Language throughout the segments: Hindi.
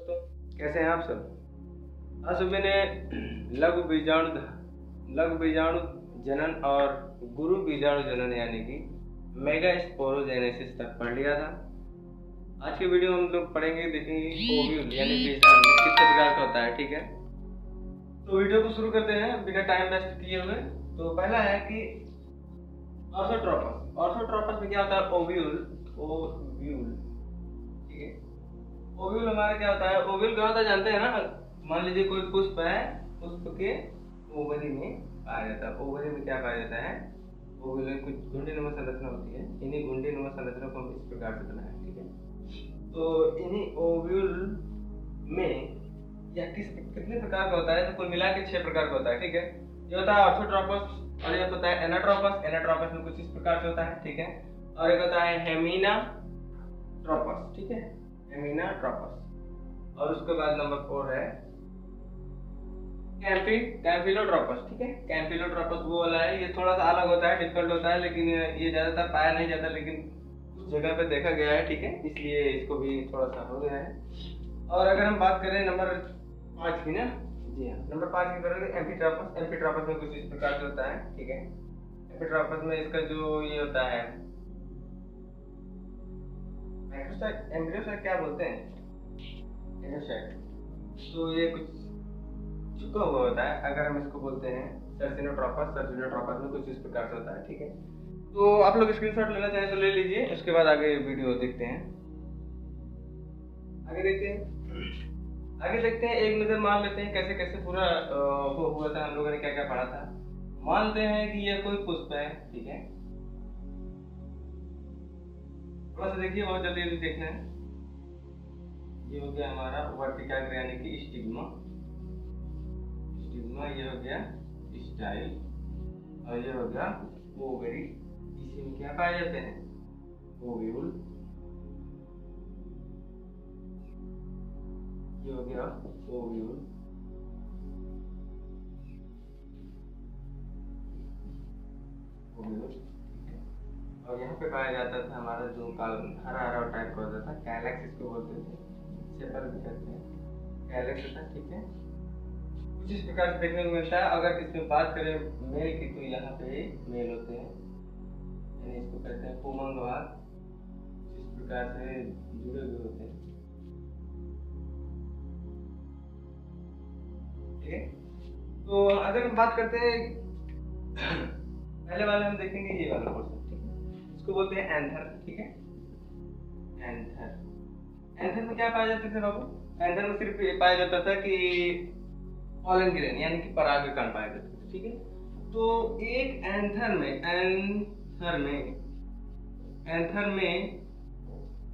दोस्तों, कैसे हैं आप सब। आज मैंने लघु बीजाणु जनन और गुरु बीजाणु जनन यानी कि मेगास्पोरोजेनेसिस तक पढ़ लिया था। आज के वीडियो में हम लोग पढ़ेंगे, देखेंगे ओव्यूल यानी बीजाणु कितने प्रकार का होता है। ठीक है, तो वीडियो को शुरू करते हैं बिना टाइम वेस्ट किए हुए। तो पहला है कि ऑर्थोट्रोपस। ऑर्थोट्रोपस में क्या होता है? ओव्यूल। ठीक है, ओव्यूल हमारा क्या होता है? ओव्यूल क्या होता है जानते हैं ना? मान लीजिए कोई पुष्प है, पुष्प के ओवरी में पाया जाता है। ओवरी में क्या पाया जाता है? ओव्यूल में कुछ घुंडीनुमा संरचना होती है। इन्हीं घुंडीनुमा संरचना को हम इस प्रकार से बनाए। ठीक है, तो इन्हीं ओव्यूल में या कितने प्रकार का होता है? तो कुल मिला के 6 प्रकार का होता है। ठीक है, ये होता है ऑर्थोट्रोपस और ये होता है एनाट्रोपस। एनाट्रोपस में कुछ इस प्रकार से होता है। ठीक है, और एक होता है हेमिनाट्रोपस। ठीक है, हेमिनाट्रोपस। और उसके बाद नंबर 4 है कैम्फिलोट्रोपस। ठीक है, कैम्फिलोट्रोपस वो वाला है, ये थोड़ा सा अलग होता है, डिफिकल्ट होता है, लेकिन ये ज्यादातर पाया नहीं जाता, लेकिन कुछ जगह पे देखा गया है। ठीक है, इसलिए इसको भी थोड़ा सा हो गया है। और अगर हम बात करें नंबर 5 की ना, जी हाँ, नंबर 5 की करेंगे एम्फीट्रोपस। एम्फीट्रोपस में कुछ इस प्रकार से होता है। ठीक है, एम्फीट्रोपस में इसका जो ये होता है माइक्रोसाइट, एम्ब्रियोसाइट क्या बोलते हैं, एम्ब्रियोसाइट, तो ये कुछ झुका हुआ होता है। अगर हम इसको बोलते हैं सर्सिनोट्रोपस। सर्सिनोट्रोपस में कुछ इस प्रकार से होता है। ठीक है, तो आप लोग स्क्रीनशॉट लेना चाहें तो ले लीजिए, उसके बाद आगे वीडियो देखते हैं। आगे देखते हैं एक नजर मार लेते हैं कैसे कैसे पूरा वो हुआ था, हम लोगों ने क्या क्या पढ़ा था। मानते हैं कि यह कोई पुष्प है। ठीक है, थोड़ा सा देखिए, बहुत जल्दी देखना है। ये हो गया हमारा वर्टिकल यानी कि स्टिग्मा। ये हो गया स्टाइल और ये हो गया ओवरी। इसी में क्या पाए जाते हैं? ओव्यूल। ये हो गया ओव्यूल। और यहाँ पे पाया जाता था हमारा जो हरा हरा टाइप का होता था, कैलेक्स इसको बोलते थे, सेपर भी कहते हैं, कैलेक्स था। ठीक है, कुछ इस प्रकार से देखने को मिलता है। अगर इसमें बात करें मेल की, तो यहाँ पे मेल होते हैं, यानी इसको कहते हैं पुमंगवाद, इस प्रकार से जुड़े हुए होते हैं। ठीक है, तो अगर हम बात करते हैं पहले वाले, हम देखेंगे ये वाला पोर्शन। ठीक है, इसको बोलते हैं एंथर। ठीक है, एंथर में क्या पाया जाता था बाबू? एंथर में सिर्फ ये पाया जाता था कि पॉलन ग्रेन यानी कि परागकण पाया जाता था। ठीक है, तो एक एंथर में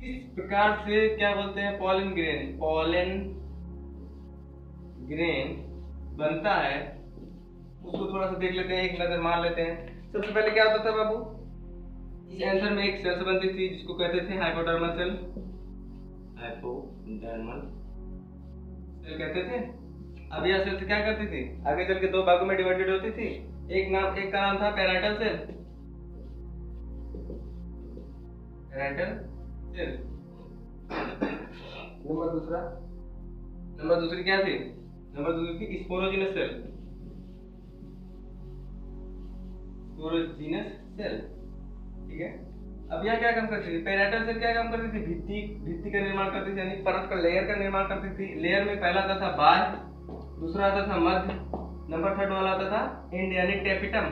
किस प्रकार से क्या बोलते हैं? पॉलन ग्रेन बनता है, उसको थोड़ा सा देख लेते हैं, एक नजर मार लेते हैं। सबसे पहले क्या होता था बाबू? इस एंथर में एक सेल बनती थी जिसको कहते थे हाइपोडर्मल सेल। हाइपोडर्मल सेल कहते थे। अब यह सेल क्या करती थी? आगे चल के 2 भागों में डिवाइडेड होती थी। एक का नाम था पैराइटल सेल। नंबर दूसरी क्या थी? नंबर दूसरी थी स्पोरोजिनस सेल। ठीक है, अब यह क्या काम करती थी? पैराइटल सेल क्या काम करती थी? भित्ति का निर्माण करती थी, यानी परत का, लेयर का निर्माण करती थी। लेयर में पहला आता था बाह्य, दूसरा आता था मध्य, नंबर 3 वाला आता था एंड यानी टैपिटम।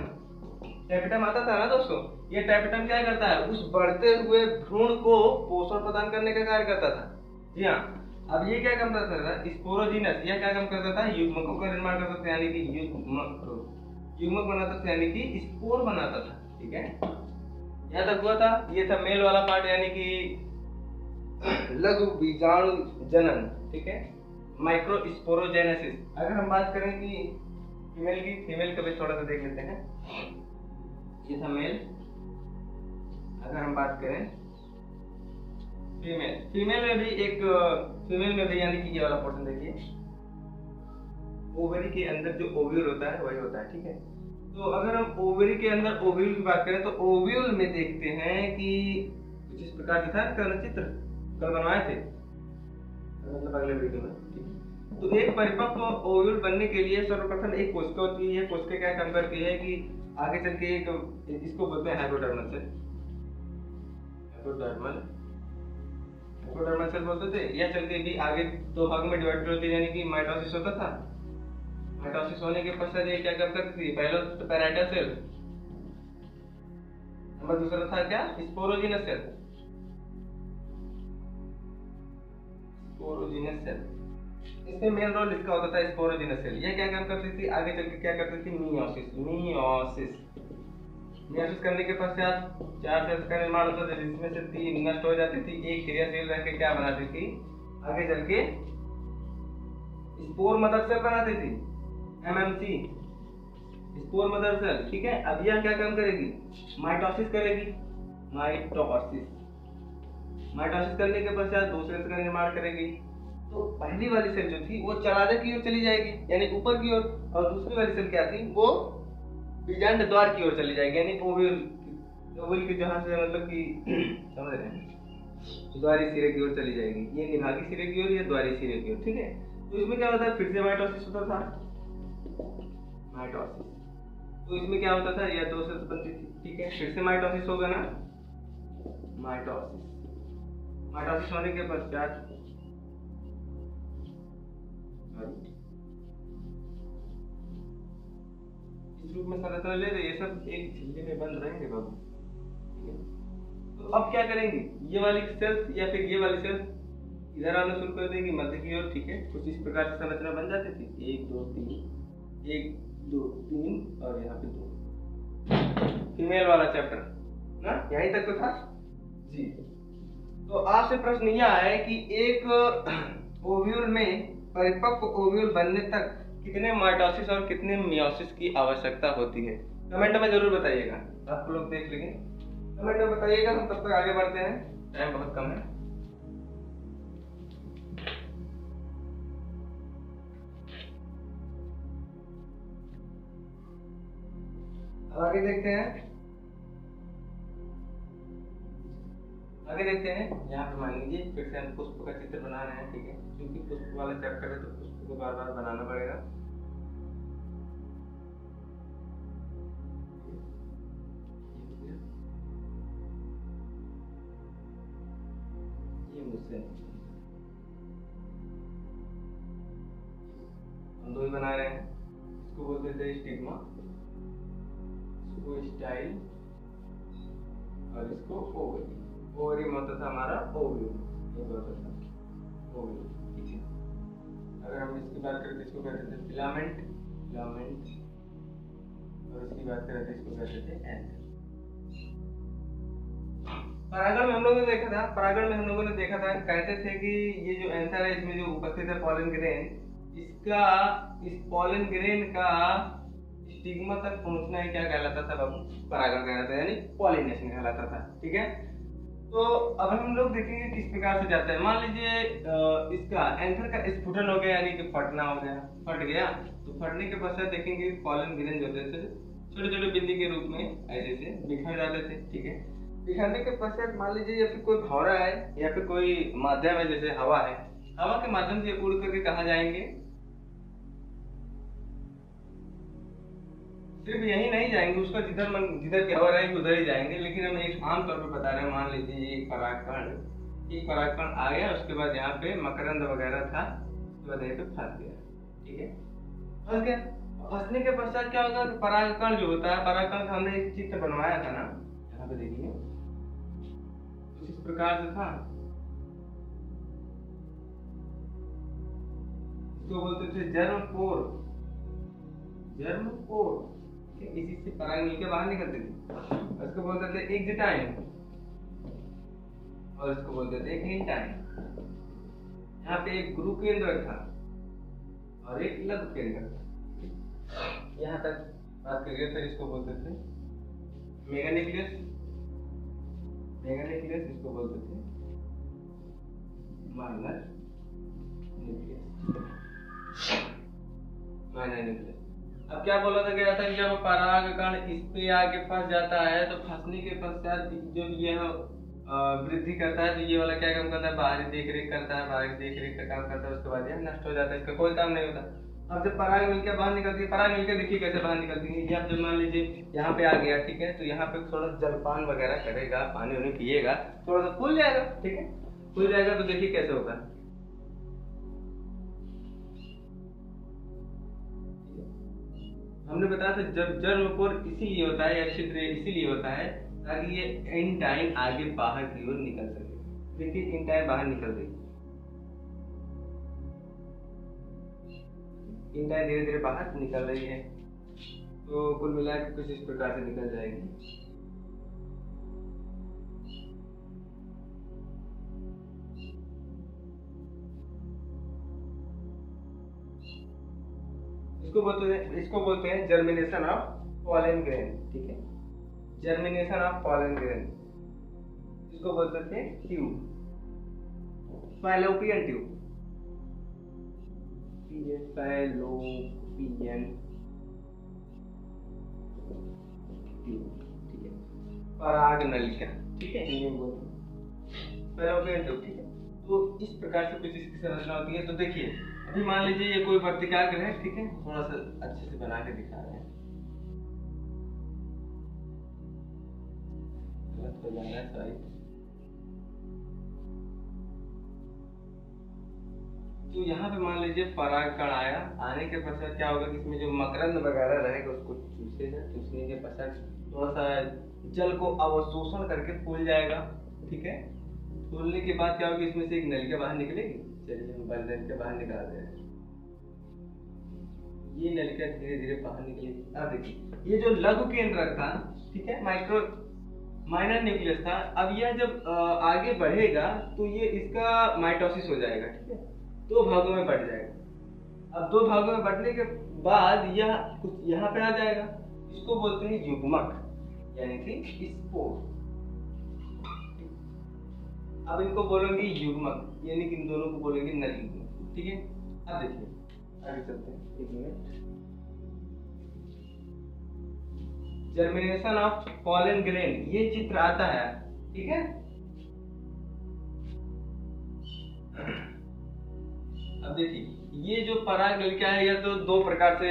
टैपिटम आता था ना दोस्तों। ये टैपिटम क्या करता है? उस बढ़ते हुए भ्रूण को पोषण प्रदान करने का कार्य करता था। जी हाँ, अब ये क्या काम करता था? स्पोरोजिनस, यह क्या काम करता था? युग्मकों का निर्माण करता था, यानी कि युग्मक बनाता था, यानी कि स्पोर बनाता था। ठीक है, यहाँ तक हुआ था। ये था मेल वाला पार्ट, यानी कि लघु बीजाणु जनन। ठीक है, माइक्रोस्पोरोजेनेसिस। अगर हम बात करें कि फीमेल का भी थोड़ा सा देख लेते हैं। ये था मेल। अगर हम बात करें फीमेल में भी यानी कि ये वाला पोर्शन देखिए, ओवरी के अंदर जो ओव्यूल होता है वही होता है। ठीक है, तो अगर हम ओवरी के अंदर ओव्यूल की बात करें तो ओव्यूल में देखते हैं कि कुछ इस प्रकार से था। चित्र कल बनवाए थे, मतलब अगले वीडियो में, ठीक है। तो एक परिपक्व ओव्यूल बनने के लिए सर्वप्रथम एक कोशिका होती है। ये कोशिका क्या काम करती है कि आगे चल के एक, इसको बोलते हैं हाइपोडर्मल सेल, हाइपोडर्मल सेल बोलते थे। यह चल के भी आगे दो भाग में डिवाइड होती है, यानी कि माइटोसिस होता था। माइटोसिस होने के पश्चात ये क्या काम करती थी, पहला तो पैराइटल सेल, नंबर दूसरा था क्या, स्पोरोजिनस सेल, स्पोरोजिनस सेल। इसमें मेन रोल इसका होता था स्पोरोजिनस सेल। ये क्या काम करती थी, आगे चल के क्या करती थी, मियोसिस, मियोसिस करने के पश्चात 4 सेल्स का निर्माण होता था, जिसमें से 3 नष्ट हो जाती थी, एक क्रियाशील रह के क्या बनाती थी, आगे चल के स्पोर मदर सेल बनाती थी, एमएमसी, स्पोर मदर सेल, ठीक है। अब यह क्या काम करेगी, माइटोसिस करेगी, माइटोसिस करने के पश्चात दो सेल्स का निर्माण करेगी। तो पहली वाली सेल जो थी वो चलाने की ओर चली जाएगी, यानी ऊपर की ओर, और दूसरी वाली सेल क्या थी, वो बीजांड द्वार की ओर चली जाएगी, यानी ओवल के जहां से मतलब कि समझ रहे हैं, द्वारी सिरे की ओर चली जाएगी। ये निभागी सिरे की ओर या द्वारी सिरे की ओर, ठीक है। तो इसमें क्या होता है, फिर से माइटोसिस होता था, माइटोसिस। तो इसमें क्या होता था, या दो सेल्स बनती थी, ठीक है। फिर से माइटोसिस होगा ना, माइटोसिस होने के पश्चात इस रूप में संरचना ले रहे, ये सब एक झिल्ली में बंद रहेंगे बाबू, ठीक है। तो अब क्या करेंगे, ये वाली सेल्स या फिर ये वाली सेल्स इधर आना शुरू कर देंगी मध्य की ओर, ठीक है। कुछ इस प्रकार से संरचना बन जाती थी, 1 2 3, 1 2 3 और यहाँ पे 2। फीमेल वाला चैप्टर ना, यहीं तक तो था जी। तो आपसे प्रश्न यह है कि एक ओव्यूल में, परिपक्व ओव्यूल बनने तक कितने माइटोसिस और कितने मियोसिस की आवश्यकता होती है, कमेंट में जरूर बताइएगा। आप लोग देख लेंगे, कमेंट में बताइएगा। हम तब तक आगे बढ़ते हैं, टाइम बहुत कम है। आगे देखते हैं, यहाँ पे मान लीजिए फिर से हम पुष्प का चित्र बना रहे हैं, ठीक है। क्योंकि पुष्प वाला चैप्टर है तो पुष्प को बार बार बनाना पड़ेगा। ये मुझसे हम दो ही बना रहे हैं। इसको बोलते थे स्टिग्मा, इसको स्टाइल, और इसको ओवरी। ओवरी में होता था हमारा ओव्यूल, ये होता था ओव्यूल, ठीक है। अगर हम इसकी बात करें तो इसको कहते थे फिलामेंट, और इसकी बात करें तो इसको कहते थे एंथर। परागण में हम लोगों ने देखा था, कहते थे कि ये जो एंथर है, इसमें जो उपस्थित है पॉलन ग्रेन, इसका, इस पॉलन ग्रेन का स्टिग्मा तक पहुंचना ही क्या कहलाता था बाबू, परागण कहलाता था, यानी पॉलिनेशन कहलाता था, ठीक है। तो अब हम लोग देखेंगे किस प्रकार से जाता है। मान लीजिए इसका एंथर का स्फुटन हो गया, यानी कि फटना हो गया, फट गया। तो फटने के पश्चात देखेंगे पॉलन ग्रेन जो होते थे छोटे छोटे बिंदी के रूप में ऐसे से बिखर जाते थे, ठीक है। बिखरने के पश्चात मान लीजिए या फिर कोई भौरा है या फिर कोई माध्यम है, जैसे हवा है, हवा के माध्यम से उड़ करके कहाँ जाएंगे, सिर्फ यही नहीं जाएंगे, उसका जिधर की हवा रहेगी उधर ही जाएंगे। लेकिन हम एक आम तौर पे बता रहे हैं, मान लीजिए एक परागकण आ गया, उसके बाद यहाँ पे मकरंद वगैरह था, उसके बाद यहाँ पे फंस गया, ठीक है। फंस गया, फंसने के पश्चात क्या होगा, परागकण जो होता है, परागकण का हमने एक चित्र बनवाया था ना, यहाँ पे देखिए कुछ इस प्रकार से था। इसको बोलते थे जर्मपोर, इसी से पराग मिलकर बाहर निकलते थे। इसको बोलते थे एग्जिटाइन, और इसको बोलते थे इंटाइन। यहाँ पे एक गुरु केंद्र था और एक लघु केंद्र था। यहाँ तक बात करिए तो इसको बोलते थे मेगान्यूक्लियस, इसको बोलते थे माइनर न्यूक्लियस। अब क्या बोला गया था कि जब परागकण इस पे आके फंस जाता है तो फंसने के पश्चात जो यह वृद्धि करता है, तो ये वाला क्या काम करता है, बाहरी देख रेख करता है, बाहरी देख रेख का काम करता है, उसके बाद यह नष्ट हो जाता है, इसका कोई काम नहीं होता। अब जब पराग नलिका बाहर निकलती है, पराग नलिका देखिए कैसे बाहर निकलती है, ये आप जब मान लीजिए यहाँ पे आ गया, ठीक है, तो यहाँ पे थोड़ा जलपान वगैरह करेगा, पानी उन्हें पिएगा, थोड़ा सा फूल जाएगा, ठीक है, फूल जाएगा, तो देखिए कैसे होगा। हमने बताया था जब जर्मपोर इसीलिए होता है या छिद्र इसीलिए होता है ताकि ये इन टाइम आगे बाहर की ओर निकल सके। देखिए इन टाइम बाहर निकल गई, इन टाइम धीरे धीरे बाहर निकल रही है, तो कुल मिलाकर कुछ इस प्रकार से निकल जाएगी। इसको बोलते हैं जर्मिनेशन ऑफ पॉलन ग्रेन, ठीक है, जर्मिनेशन ऑफ पॉलन ग्रेन, इसको बोलते थे tube, fallopian tube, fallopian tube, ठीक है, पराग नलिका, ठीक है, हिंदी में बोलते हैं फैलोपियन ट्यूब, ठीक है। तो इस प्रकार से कुछ इसकी संरचना होती है। तो देखिए अभी मान लीजिए ये कोई वर्तिकाग्र है, ठीक है, थोड़ा सा अच्छे से बना के दिखा रहे हैं, गलत हो जा रहा है सॉरी। तो यहाँ पे मान लीजिए परागकण आया, आने के पश्चात क्या होगा कि इसमें जो मकरंद वगैरह रहेगा उसको चूसेगा, चूसने के पश्चात थोड़ा सा जल को अवशोषण करके फूल जाएगा, ठीक है, फूलने के बाद क्या होगा, इसमें से एक नलिका बाहर निकलेगी। चलिए हम बल नलिका बाहर निकाल रहे हैं, ये नलिका धीरे धीरे बाहर निकलेगी। अब देखिए ये जो लघु केंद्रक था, ठीक है, माइनर न्यूक्लियस था, अब यह जब आगे बढ़ेगा तो ये इसका माइटोसिस हो जाएगा, ठीक है, दो भागों में बढ़ जाएगा। अब दो भागों में बढ़ने के बाद यह कुछ यहाँ पे आ जाएगा, इसको बोलते हैं युग्मक, यानी कि स्पोर। अब इनको बोलेंगे युग्मक, यानी कि इन दोनों को बोलेंगे नर युग्मक, ठीक है। अब देखिए आगे चलते हैं, एक minute. Germination of pollen grain, ये चित्र आता है, ठीक है। अब देखिए ये जो पराग नलिका है यह तो दो प्रकार से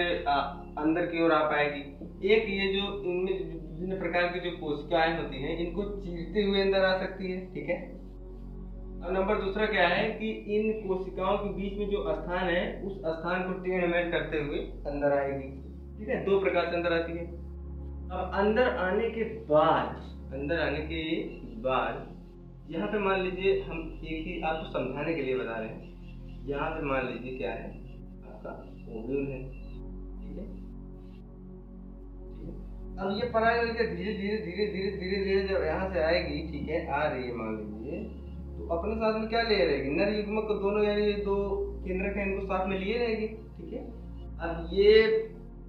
अंदर की ओर आ पाएगी। एक ये जो इनमें विभिन्न प्रकार की जो कोशिकाएं होती हैं इनको चीरते हुए अंदर आ सकती है, ठीक है। और नंबर दूसरा क्या है कि इन कोशिकाओं के बीच में जो स्थान है उस स्थान को टेढ़ मेढ़ करते हुए अंदर आएगी, ठीक है, दो प्रकार से अंदर आती है। अब अंदर आने के बाद यहाँ पे मान लीजिए हम एक ही आपको समझाने के लिए बता रहे हैं, यहाँ पे मान लीजिए क्या है आपका ओव्यूल है, ठीक है। अब ये पराग नलिका धीरे धीरे जब यहाँ से आएगी, ठीक है, आ रही है मान लीजिए, तो अपने साथ में क्या ले रहेगी, नर युग्मक को दोनों, यानी ये दो केंद्रक हैं इनको साथ में लिए रहेगी, ठीक है। अब ये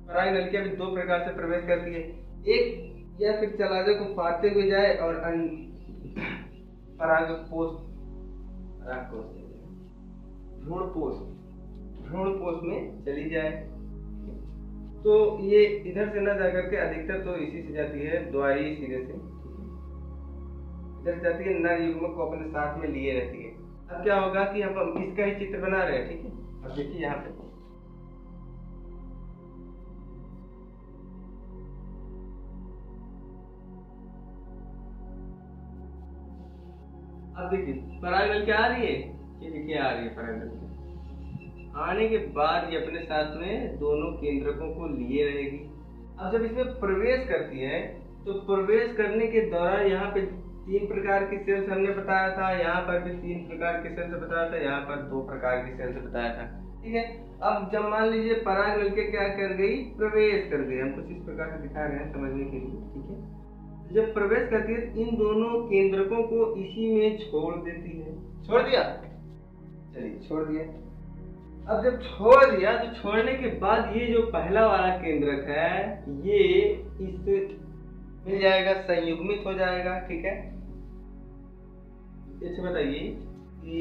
पराग नलिका भी दो प्रकार से प्रवेश करती है, एक या फिर चलाजे को फाड़ते हुए जाए और भ्रूणपोष में चली जाए। तो ये इधर से ना जाकर के अधिकतर तो इसी से जाती है, द्वारी सिरे से इधर जाती है, नर युग्मक को अपने साथ में लिए रहती है। अब क्या होगा कि हम इसका ही चित्र बना रहे हैं, ठीक है। अब देखिए यहाँ पे अब देखिए पराग नलिका आ रही है, ये देखिए आ रही है पराग नलिका, आने के बाद ये अपने साथ में दोनों केंद्रकों को लिए रहेगी। अब जब इसमें प्रवेश करती है तो प्रवेश करने के दौरान यहाँ पे 3 प्रकार की सेल्स हमने बताया था, यहाँ पर भी 3 प्रकार के सेल्स बताया था, यहाँ पर 2 प्रकार की सेल्स बताया था, ठीक है। अब जब मान लीजिए पराग नलिका क्या कर गई, प्रवेश कर गई, हम कुछ इस प्रकार से दिखा रहे हैं समझने के लिए, ठीक है। जब प्रवेश करती है इन दोनों केंद्रकों को इसी में छोड़ देती है, छोड़ दिया, चलिए छोड़ दिया। अब जब छोड़ दिया तो छोड़ने के बाद ये जो पहला वाला केंद्रक है ये इस मिल जाएगा, संयुग्मित हो जाएगा, ठीक है। अच्छा बताइए कि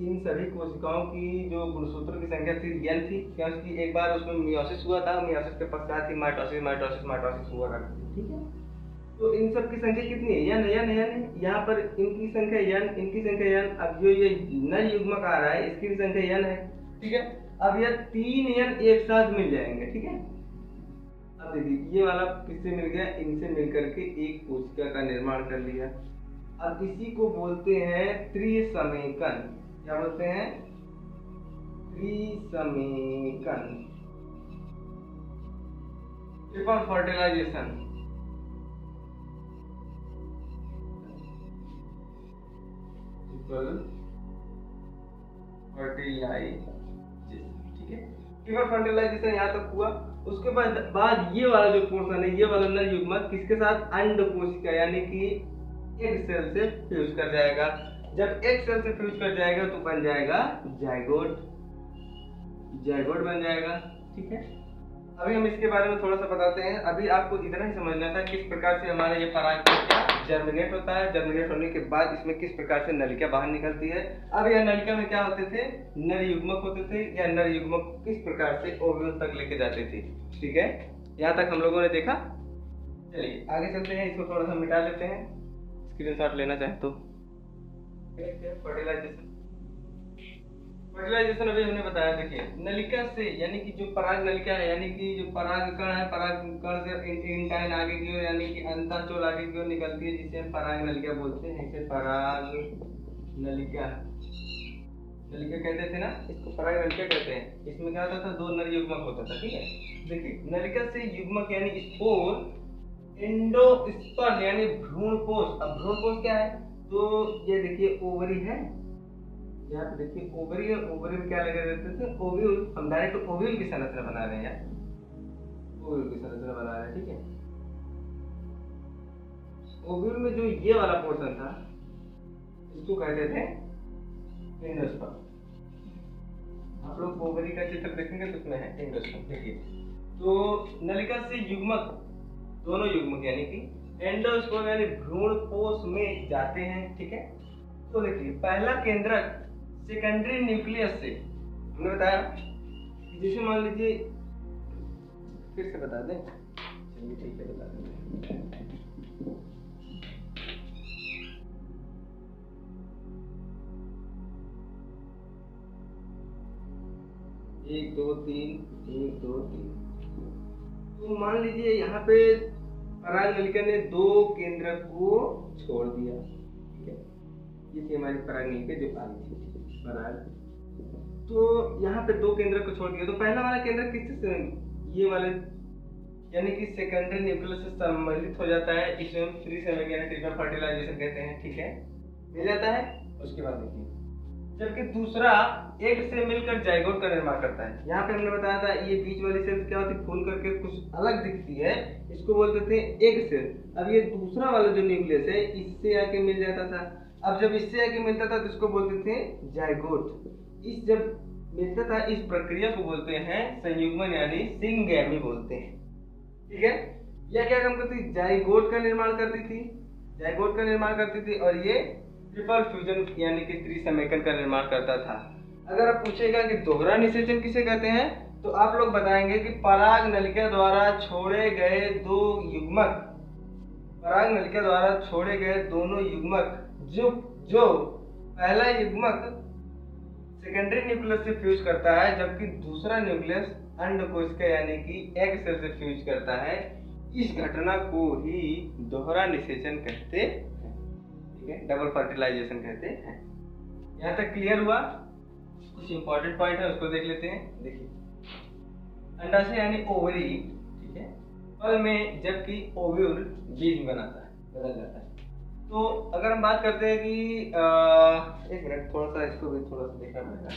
इन सभी कोशिकाओं की जो गुणसूत्रों की संख्या थी n थी, क्या उसकी एक बार उसमें मियोसिस हुआ था, मियोसिस के पश्चात ही माइटोसिस हुआ करती थी, ठीक है। तो इन सब की संख्या कितनी है? यन यन यन, यहाँ पर इनकी संख्या यन, इनकी संख्या यन। अब जो ये नर युग्मक आ रहा है इसकी भी संख्या यन है, ठीक है। अब यह 3 यन एक साथ मिल जाएंगे, ठीक है। अब देखिए ये वाला किससे मिल गया? इनसे मिलकर के एक कोशिका का निर्माण कर लिया। अब इसी को बोलते हैं त्रिसमेकन। क्या बोलते हैं? त्रिसमेकन, ट्रिपल फर्टिलाइजेशन। ठीक है, ट्रिपल फर्टिलाइजेशन यहाँ तक हुआ। उसके बाद ये वाला जो पोर्शन है, ये वाला नर युग्मक किसके साथ? अंड कोशिका यानी कि एग सेल से फ्यूज कर जाएगा। जब एग सेल से फ्यूज कर जाएगा तो बन जाएगा जाइगोट, जाइगोट बन जाएगा, ठीक है। अभी हम इसके बारे में थोड़ा सा बताते हैं। अभी आपको इतना ही समझना था किस प्रकार से हमारा ये पराग जर्मिनेट होता है, जर्मिनेट होने के बाद इसमें किस प्रकार से नलिका बाहर निकलती है। अब यह नलिका में क्या होते थे? नर युग्मक होते थे, या नर युग्मक किस प्रकार से ओव्यूल तक लेके जाते थे, ठीक है। यहाँ तक हम लोगों ने देखा। चलिए आगे चलते हैं, इसको थोड़ा सा मिटा लेते हैं, स्क्रीनशॉट लेना चाहे तो। फर्टिलाइजेशन, फर्टिलाइजेशन अभी हमने बताया। देखिए नलिका से यानी कि जो पराग नलिका है, यानी कि जो पराग कण है, पराग कण से इंटाइन आगे की ओर यानी कि अंतःचोल आगे की ओर निकलती है, जिसे हम पराग नलिका बोलते हैं। इसे पराग नलिका, नलिका कहते थे ना, इसको पराग नलिका कहते हैं। इसमें क्या होता था? 2 नर युग्मक होता था, ठीक है। देखिए नलिका से युग्मक यानी स्पोर, एंडोस्पर्म यानी भ्रूणपोष। अब भ्रूणपोष क्या है? तो ये देखिए ओवरी है, यहाँ पे देखिए ओवरी है। ओवरी में क्या लगे रहते थे? ओव्यूल। हम डायरेक्ट ओव्यूल की संरचना बना रहे हैं यार, ओव्यूल की संरचना बना रहे हैं, ठीक है। ओव्यूल में जो ये वाला पोर्शन था इसको कहते थे एंडोस्पर्म। आप लोग ओवरी का चित्र देखेंगे तो उसमें है एंडोस्पर्म। देखिए तो नलिका से युग्मक, दोनों युग्मक यानी कि एंडोस्पर्म यानी भ्रूणपोष में जाते हैं, ठीक है। तो देखिए पहला केंद्रक सेकेंडरी न्यूक्लियस से हमने बताया, जैसे मान लीजिए, फिर से बता दें, चलिए ठीक है बता दें। 1 2 3 1 2 3। तो मान लीजिए यहाँ पे पराग नलिका ने 2 केंद्रक को छोड़ दिया, ठीक है। ये थी हमारी पराग नलिका जो आई थी पराग। तो यहाँ पे 2 केंद्रक को छोड़ दिया। तो पहला वाला केंद्रक किससे? ये वाले यानी कि सेकेंडरी न्यूक्लियस से सम्मिलित हो जाता है। इसे हम ट्रिपल फर्टिलाइजेशन कहते हैं, ठीक है, मिल जाता है। उसके बाद देखिए जबकि दूसरा एग से मिलकर जाइगोट का निर्माण करता है। यहाँ पे हमने बताया था ये बीच वाली सेल क्या होती है? फूल करके कुछ अलग दिखती है, इसको बोलते थे एग सेल। अब ये दूसरा वाला जो न्यूक्लियस है इससे आके मिल जाता था। अब जब इससे आके मिलता था तो इसको बोलते थे जाइगोट। इस जब मिलता था इस प्रक्रिया को बोलते हैं संयुग्मन यानी सिंगैमी बोलते हैं, ठीक है। यह क्या काम करती? जाइगोट का निर्माण करती थी, जाइगोट का निर्माण करती थी, और ये ट्रिपल फ्यूजन यानी कि त्रिसमेकन का निर्माण करता था। अगर आप पूछेगा कि दोहरा निषेचन किसे कहते हैं, तो आप लोग बताएंगे कि पराग नलिका द्वारा छोड़े गए 2 युग्मक, पराग नलिका द्वारा छोड़े गए दोनों युग्मक जो पहला युग्मक सेकेंडरी न्यूक्लियस से फ्यूज करता है, जबकि दूसरा न्यूक्लियस अंडकोशिका यानी कि एग सेल से फ्यूज करता है। इस घटना को ही दोहरा निषेचन कहते हैं, ठीक है, डबल फर्टिलाइजेशन कहते हैं। यहाँ तक क्लियर हुआ? कुछ इंपॉर्टेंट पॉइंट है उसको देख लेते हैं। देखिए अंडाशय यानी ओवरी, ठीक है, फल में, जबकि ओव्यूल बीज बनाता है, बदल जाता है। तो अगर हम बात करते हैं कि एक मिनट, थोड़ा सा इसको भी थोड़ा सा देखना पड़ेगा।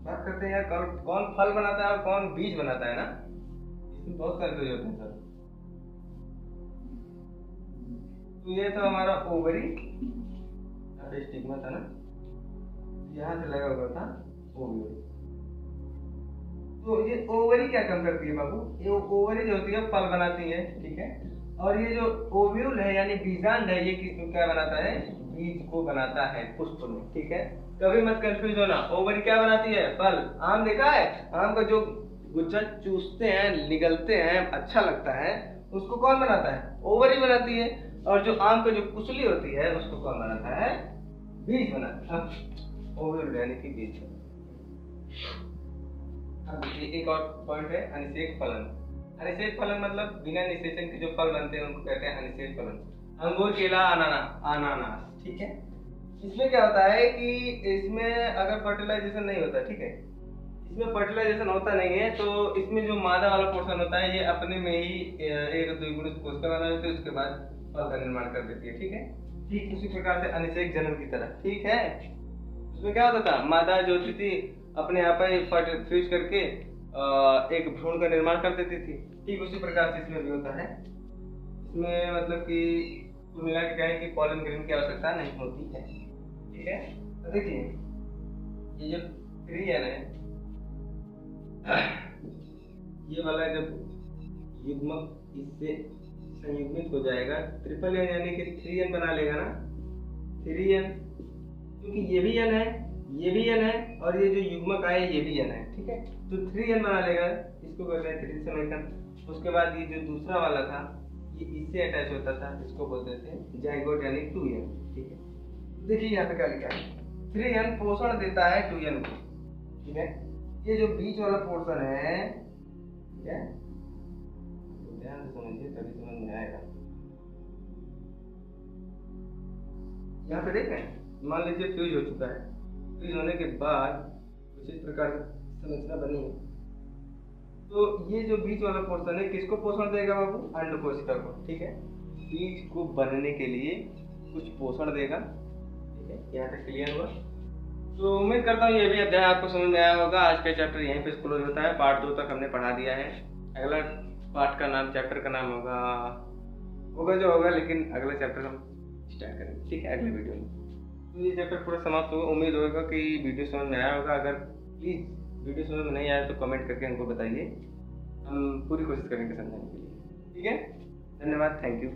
बात करते हैं यार कौन फल बनाता है और कौन बीज बनाता है ना, इसमें बहुत कंफ्यूज होते हैं सर। तो ये तो हमारा ओवरी, यहाँ पे स्टिग्मा था ना, यहाँ से लगा हुआ था ओव्यूल। तो ये ओवरी क्या काम करती है बाबू? ये ओवरी जो होती है फल बनाती है, ठीक है, और ये जो ओव्यूल है यानी बीजांड है, ये किस क्या बनाता है? बीज को बनाता है पुष्प में, ठीक है। कभी मत कंफ्यूज होना, ओवरी क्या बनाती है? फल। आम देखा है? आम का जो गुच्छा चूसते हैं, निगलते हैं, अच्छा लगता है, उसको कौन बनाता है? ओवरी बनाती है। और जो आम का जो कुचली होती है उसको कौन बनाता है? बीज बनाता है। ओवरी यानी कि बीज। अब देखिए एक और पॉइंट है अनिषेक फलन। अनिषेक फलन मतलब बिना निषेचन के जो फल बनते हैं उनको कहते हैं अनिषेक फलन। अंगूर, केला, अनानास, ठीक है। इसमें क्या होता है कि इसमें अगर फर्टिलाइजेशन नहीं होता, ठीक है, इसमें फर्टिलाइजेशन होता नहीं है, तो इसमें जो मादा वाला पोर्शन होता है ये अपने में ही एक द्विगुणित कोशिका बना देती है, उसके बाद फल का निर्माण कर देती है, ठीक है। ठीक उसी प्रकार से अनिषेक जनन की तरह, ठीक है। उसमें क्या होता था, मादा जो होती थी अपने आप ही फ्यूज करके एक भ्रूण का निर्माण कर देती थी। ठीक उसी प्रकार से इसमें भी होता है। इसमें मतलब कि कुल मिला के क्या है कि पॉलन ग्रेन की आवश्यकता नहीं होती है, ठीक है। तो देखिए ये जो 3n है, ये वाला जब युग्मक इससे संयुग्मित हो जाएगा, ट्रिपल एन यानी कि 3n बना लेगा ना, 3n, क्योंकि ये भी n है, ये भी n है, और ये जो युग्मक आए ये भी n है, ठीक है। तो 3n बना लेगा, इसको कहते हैं 3 समीकरण। उसके बाद ये जो दूसरा वाला था ये इससे अटैच होता था, इसको बोलते थे जाइगोट यानी 2n, ठीक है। देखिए यहाँ पे क्या लिखा है, 3n पोषण देता है 2n को, ठीक है। ये जो बीच वाला पोर्शन है, ठीक है, ध्यान से समझिए तभी समझ में आएगा। यहाँ पे देखें, मान लीजिए फ्यूज हो चुका है, फ्यूज होने के बाद कुछ इस प्रकार संरचना बनी है, तो ये जो बीच वाला पोर्शन है किसको पोषण देगा बाबू? अंड कोशिका को, ठीक है। बीज को बनने के लिए कुछ पोषण देगा, ठीक है। यहाँ तक क्लियर हुआ? तो उम्मीद करता हूँ ये भी अध्याय आपको समझ में आया होगा। आज का चैप्टर यहीं पे क्लोज होता है। पार्ट 2 तक हमने पढ़ा दिया है। अगला पार्ट का नाम, चैप्टर का नाम होगा जो होगा, लेकिन अगला चैप्टर हम स्टार्ट करेंगे, ठीक है, अगले वीडियो में। तो ये चैप्टर पूरा समाप्त होगा। उम्मीद होगा कि वीडियो समझ में आया होगा। अगर प्लीज़ वीडियो समझ में नहीं आया तो कमेंट करके हमको बताइए, हम पूरी कोशिश करेंगे समझाने के लिए, ठीक है। धन्यवाद, थैंक यू।